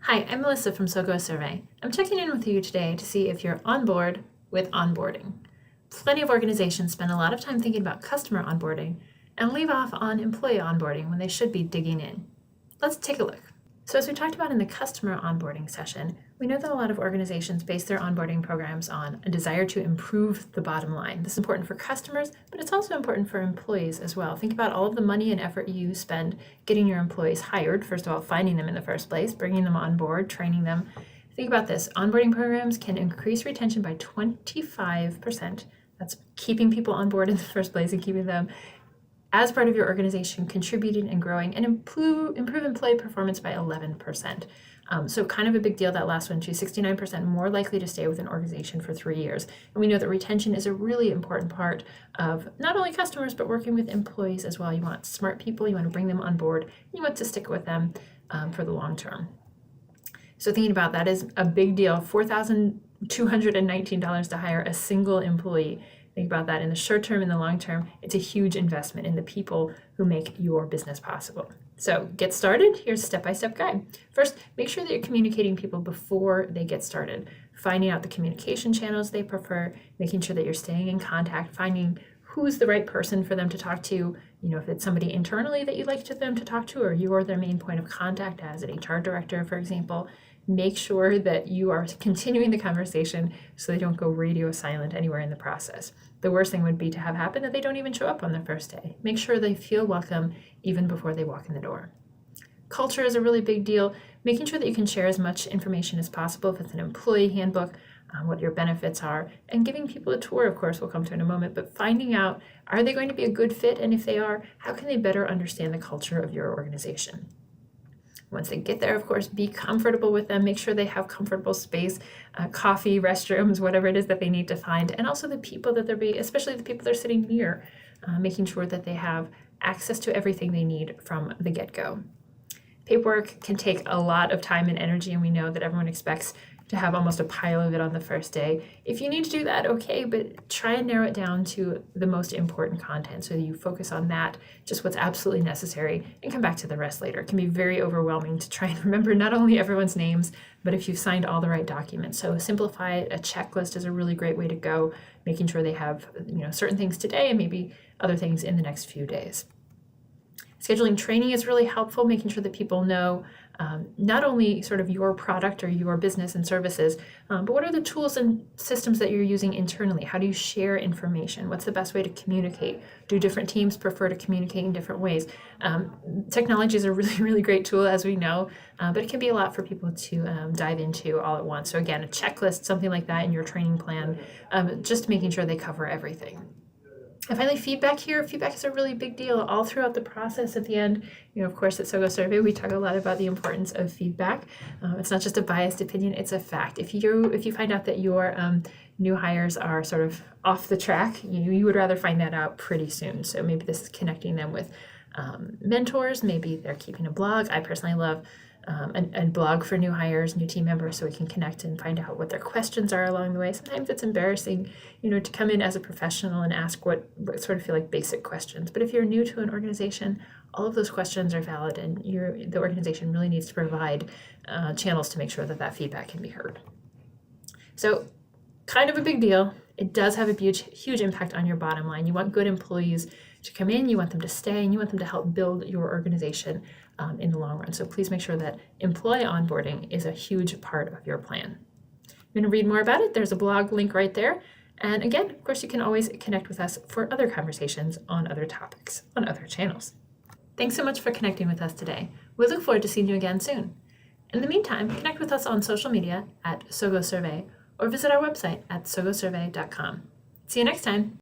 Hi, I'm Melissa from SoGoSurvey. I'm checking in with you today to see if you're on board with onboarding. Plenty of organizations spend a lot of time thinking about customer onboarding and leave off on employee onboarding when they should be digging in. Let's take a look. So as we talked about in the customer onboarding session, we know that a lot of organizations base their onboarding programs on a desire to improve the bottom line. This is important for customers, but it's also important for employees as well. Think about all of the money and effort you spend getting your employees hired. First of all, finding them in the first place, bringing them on board, training them. Think about this. Onboarding programs can increase retention by 25%. That's keeping people on board in the first place and keeping them as part of your organization, contributing and growing, and improve employee performance by 11%. So kind of a big deal, that last one too, 69% more likely to stay with an organization for 3 years. And we know that retention is a really important part of not only customers, but working with employees as well. You want smart people, you want to bring them on board, you want to stick with them for the long term. So thinking about that is a big deal, $4,219 to hire a single employee. Think about that in the short term and the long term. It's a huge investment in the people who make your business possible. So get started. Here's a step-by-step guide. First, make sure that you're communicating people before they get started, finding out the communication channels they prefer, making sure that you're staying in contact, finding who's the right person for them to talk to. If it's somebody internally that you'd like them to talk to, or you're their main point of contact as an HR director, for example, make sure that you are continuing the conversation so they don't go radio silent anywhere in the process. The worst thing would be to have happen that they don't even show up on their first day. Make sure they feel welcome even before they walk in the door. Culture is a really big deal. Making sure that you can share as much information as possible, if it's an employee handbook, what your benefits are, and giving people a tour, of course, we'll come to in a moment, but finding out, are they going to be a good fit? And if they are, how can they better understand the culture of your organization? Once they get there, of course, be comfortable with them. Make sure they have comfortable space, coffee, restrooms, whatever it is that they need to find. And also the people that especially the people they're sitting near, making sure that they have access to everything they need from the get-go. Paperwork can take a lot of time and energy, and we know that everyone expects to have almost a pile of it on the first day. If you need to do that, okay, but try and narrow it down to the most important content so you focus on that, just what's absolutely necessary, and come back to the rest later. It can be very overwhelming to try and remember not only everyone's names, but if you've signed all the right documents. So simplify it. A checklist is a really great way to go, making sure they have certain things today and maybe other things in the next few days. Scheduling training is really helpful, making sure that people know not only sort of your product or your business and services, but what are the tools and systems that you're using internally? How do you share information? What's the best way to communicate? Do different teams prefer to communicate in different ways? Technology is a really, really great tool, as we know, but it can be a lot for people to dive into all at once. So again, a checklist, something like that in your training plan, just making sure they cover everything. And finally, feedback here. Feedback is a really big deal all throughout the process. At the end, of course, at SoGoSurvey, we talk a lot about the importance of feedback. It's not just a biased opinion, it's a fact. If you find out that your new hires are sort of off the track, you would rather find that out pretty soon. So maybe this is connecting them with mentors. Maybe they're keeping a blog. I personally love a blog for new hires, new team members, so we can connect and find out what their questions are along the way. Sometimes it's embarrassing, to come in as a professional and ask what sort of feel like basic questions. But if you're new to an organization, all of those questions are valid, and the organization really needs to provide channels to make sure that feedback can be heard. So kind of a big deal. It does have a huge impact on your bottom line. You want good employees to come in, you want them to stay, and you want them to help build your organization in the long run. So please make sure that employee onboarding is a huge part of your plan. If you want to read more about it, there's a blog link right there. And again, of course, you can always connect with us for other conversations on other topics, on other channels. Thanks so much for connecting with us today. We look forward to seeing you again soon. In the meantime, connect with us on social media at SoGoSurvey or visit our website at SoGoSurvey.com. See you next time.